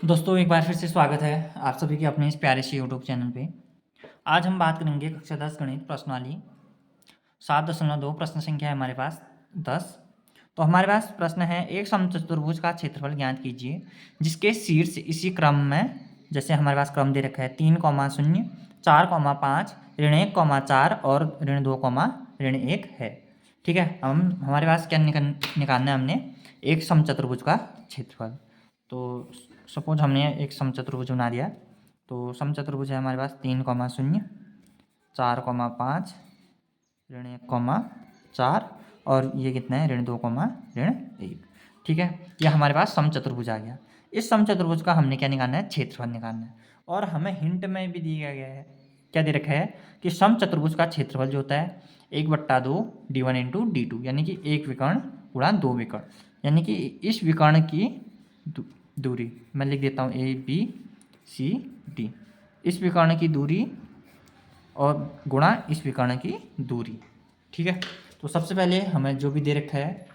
दोस्तों एक बार फिर से स्वागत है आप सभी के अपने इस प्यारे से यूट्यूब चैनल पे। आज हम बात करेंगे कक्षा 10 गणित प्रश्नावली 7.2 प्रश्न संख्या है हमारे पास 10। तो हमारे पास प्रश्न है एक समचतुर्भुज का क्षेत्रफल ज्ञात कीजिए जिसके शीर्ष इसी क्रम में, जैसे हमारे पास क्रम दे रखा है 3,0 4,5 ऋण 1,4 और ऋण 2,1 है। ठीक है, हम हमारे पास क्या निकालना है, हमने एक समचतुर्भुज का क्षेत्रफल। तो सपोज हमने एक समचतुर्भुज बना दिया। तो समचतुर्भुज है हमारे पास 3,0 4,5 ऋण 1,4 और ये कितना है ऋण 2,1। ठीक है, ये हमारे पास समचतुर्भुज आ गया। इस समचतुर्भुज का हमने क्या निकालना है, क्षेत्रफल निकालना है। और हमें हिंट में भी दिया गया है, क्या दे रखा है कि समचतुर्भुज का क्षेत्रफल जो होता है 1/2 d1 इंटू d2, यानी कि एक विकर्ण गुणा दो विकर्ण, यानी कि इस विकर्ण की दूरी मैं लिख देता हूँ ABCD, इस विकर्ण की दूरी और गुणा इस विकर्ण की दूरी। ठीक है, तो सबसे पहले हमें जो भी दे रखा है,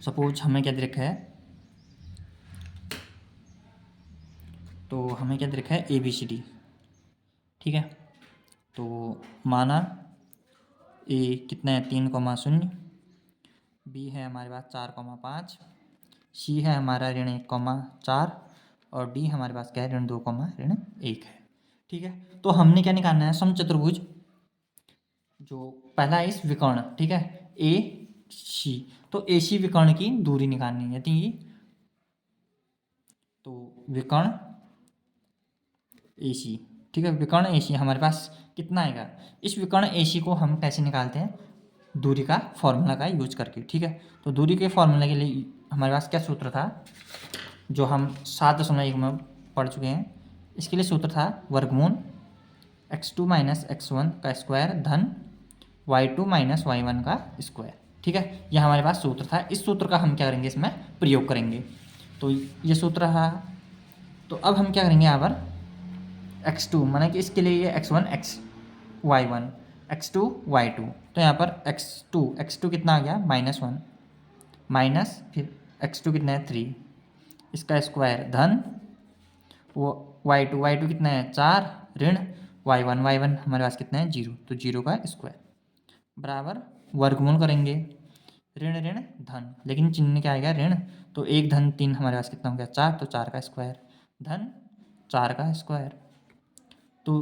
सपोज हमें क्या दे रखा है, तो हमें क्या दे रखा है ABCD। ठीक है, तो माना A कितना है 3,0, B है हमारे पास 4,5, C है हमारा ऋण 1,4 और D हमारे पास क्या है ऋण 2,1 है। ठीक है, तो हमने क्या निकालना है, समचतुर्भुज जो पहला इस विकर्ण, ठीक है AC, तो AC विकर्ण की दूरी निकालनी है। यदि तो विकर्ण AC, ठीक है, विकर्ण AC हमारे पास कितना आएगा, इस विकर्ण AC को हम कैसे निकालते हैं, दूरी का फॉर्मूला का यूज करके। ठीक है, तो दूरी के फॉर्मूला के लिए हमारे पास क्या सूत्र था, जो हम 7.1 में पढ़ चुके हैं। इसके लिए सूत्र था वर्गमूल x2 - x1 का स्क्वायर धन y2 - y1 का स्क्वायर। ठीक है, यह हमारे पास सूत्र था। इस सूत्र का हम क्या करेंगे, इसमें प्रयोग करेंगे। तो ये सूत्र रहा। तो अब हम क्या करेंगे, यहाँ पर x2 माना कि इसके लिए ये x1 y1 x2 y2, तो यहाँ पर x2 कितना आ गया -1 माइनस फिर x2 कितना है 3, इसका स्क्वायर धन वो y2 कितना है 4 ऋण y1 हमारे पास कितना है 0, तो 0 का स्क्वायर बराबर वर्गमूल करेंगे ऋण ऋण धन, लेकिन चिन्ह क्या आएगा ऋण, तो 1 धन 3 हमारे पास कितना हो गया 4, तो 4 का स्क्वायर धन 4 का स्क्वायर, तो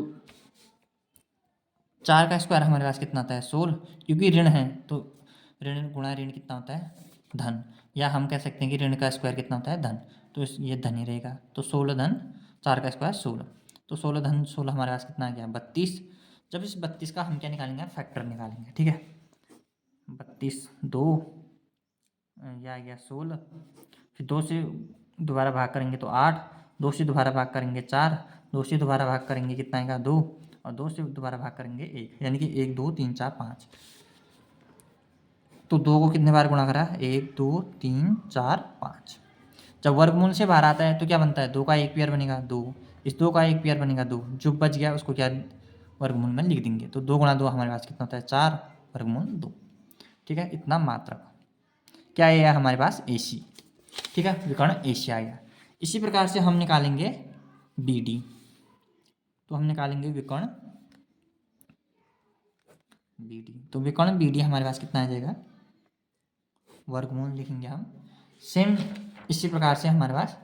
4 का स्क्वायर हमारे पास कितना आता है 16, क्योंकि ऋण है तो ऋण गुणा ऋण कितना होता है धन, या हम कह सकते हैं कि ऋण का स्क्वायर कितना होता है धन, तो ये धन ही रहेगा। तो 16 धन 4 का स्क्वायर 16, तो 16 धन 16 हमारे पास कितना आ गया 32। जब इस 32 का हम क्या निकालेंगे, फैक्टर निकालेंगे। ठीक है, 32 2 यह आ गया 16, फिर 2 से दोबारा भाग करेंगे तो 8, 2 से दोबारा भाग करेंगे 4, 2 से दोबारा भाग करेंगे कितना आएगा 2, और 2 से दोबारा भाग करेंगे 1, यानी कि 1 2 3 4 5। तो 2 को कितने बार गुणा करा 1 2 3 4 5। जब वर्गमूल से बाहर आता है तो क्या बनता है, 2 का एक पेयर बनेगा 2, इस 2 का एक पेयर बनेगा 2, जो बच गया उसको क्या वर्गमूल में लिख देंगे। तो 2 गुणा 2 हमारे पास कितना होता है 4 वर्गमूल 2। ठीक है, इतना मात्रक क्या है हमारे पास AC। ठीक है, विकर्ण AC आ गया। इसी प्रकार से हम निकालेंगे BD, तो हम निकालेंगे विकर्ण BD, तो विकर्ण BD हमारे पास कितना आ जाएगा, वर्गमूल लिखेंगे हम सेम इसी प्रकार से हमारे पास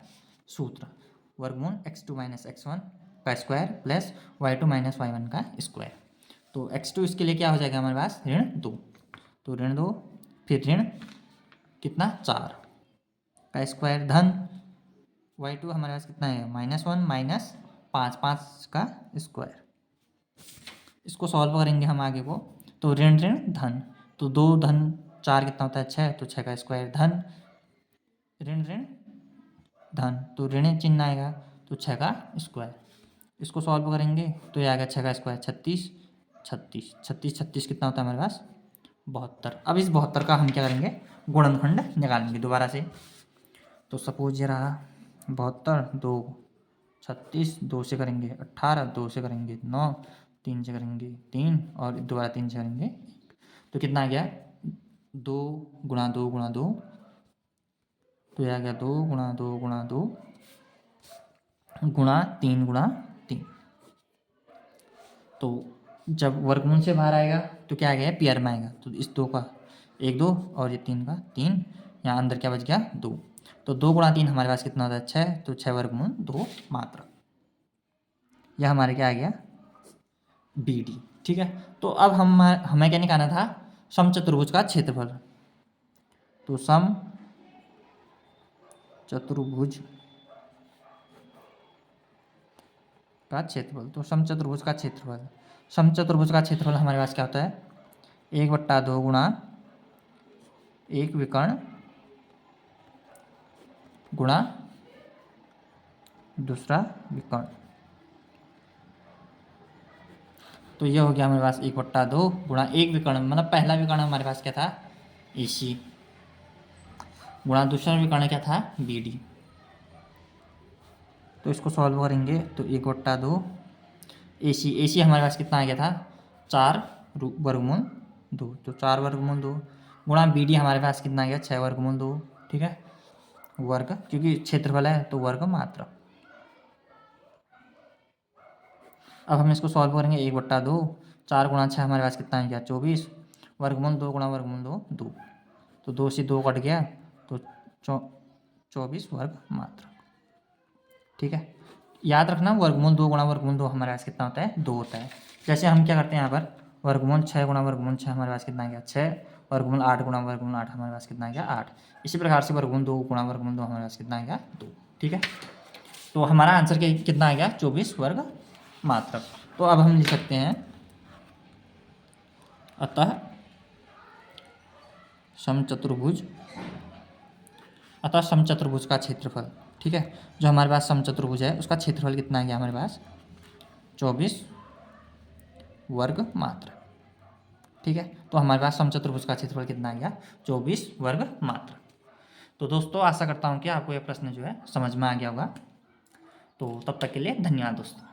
सूत्र वर्गमूल x2 - x1 का स्क्वायर प्लस y2 - y1 का स्क्वायर। तो x2 इसके लिए क्या हो जाएगा हमारे पास ऋण 2, तो ऋण 2 फिर ऋण कितना 4 का स्क्वायर धन y2 हमारे पास कितना है -1 माइनस 5 का स्क्वायर। इसको सॉल्व करेंगे हम आगे को, तो ऋण ऋण धन, तो 2 धन 4 कितना होता है 6, तो 6 का स्क्वायर धन ऋण ऋण धन, तो ऋण चिन्ह आएगा तो 6 का स्क्वायर। इसको सॉल्व करेंगे तो ये आएगा 6 का स्क्वायर 36, 36 36 36 कितना होता है हमारे पास 72। अब इस 72 का हम क्या करेंगे, गुणनखंड निकालेंगे दोबारा से। तो सपोज ये रहा 72, 2 36, 2 से करेंगे 18, 2 से करेंगे 9, 3 से करेंगे 3 और दोबारा 3 से करेंगे 1, तो कितना आ गया 2 गुणा 2 गुणा 2, तो यह आ गया 2 गुणा 2 गुणा 2 गुणा 3 तो जब वर्गमूल से बाहर आएगा तो क्या आ गया, पेयर में आएगा। तो इस 2 का 1 2 और ये 3 का 3, यहाँ अंदर क्या बच गया 2। तो 2 गुणा 3 हमारे पास कितना होता है 6, तो 6 वर्गमूल 2 मात्रक। यह हमारे क्या आ गया बी डी। ठीक है, तो अब हमें क्या निकालना था, समचतुर्भुज का क्षेत्रफल। तो समचतुर्भुज का क्षेत्रफल, तो समचतुर्भुज का क्षेत्रफल, समचतुर्भुज का क्षेत्रफल हमारे पास क्या होता है 1/2 गुणा एक विकर्ण गुणा दूसरा विकर्ण। तो यह हो गया हमारे पास 1/2 गुणा एक विकर्ण, मतलब पहला विकर्ण हमारे पास क्या था AC, गुणा दूसरा विकर्ण क्या था BD। तो इसको सॉल्व करेंगे तो 1/2 AC हमारे पास कितना आ गया था 4 वर्गमूल 2, तो 4 वर्गमूल 2 गुणा BD हमारे पास कितना आ गया 6 वर्गमूल 2। ठीक है, वर्ग क्योंकि क्षेत्रफल है तो वर्ग मात्रा। अब हम इसको सॉल्व करेंगे 1/2, 4 गुणा 6 हमारे पास कितना आ गया 24, वर्गमूल 2 गुणा वर्गमूल 2 2, तो 2 से 2 कट गया तो 24 वर्ग मात्रा। ठीक है, याद रखना वर्गमूल 2 गुणा वर्गमूल 2 हमारे पास कितना होता है 2 होता है। जैसे हम क्या करते हैं यहाँ पर वर्गमूल 6 गुणा वर्गमूल 6 हमारे पास कितना आ गया 6, वर्गमूल 8 गुणा वर्गमूल 8 हमारे पास कितना आ गया 8। इसी प्रकार से वर्गमूल 2 गुणा वर्गमूल 2 हमारे पास कितना आ गया 2। ठीक है, तो हमारा आंसर कितना आ गया 24 वर्ग मात्रक। तो अब हम लिख सकते हैं अतः समचतुर्भुज का क्षेत्रफल। ठीक है, जो हमारे पास समचतुर्भुज है उसका क्षेत्रफल कितना आ गया हमारे पास 24 वर्ग मात्रक। ठीक है, तो हमारे पास समचतुर्भुज का क्षेत्रफल कितना आ गया 24 वर्ग मात्रक। तो दोस्तों आशा करता हूँ कि आपको यह प्रश्न जो है समझ में आ गया होगा। तो तब तक के लिए धन्यवाद दोस्तों।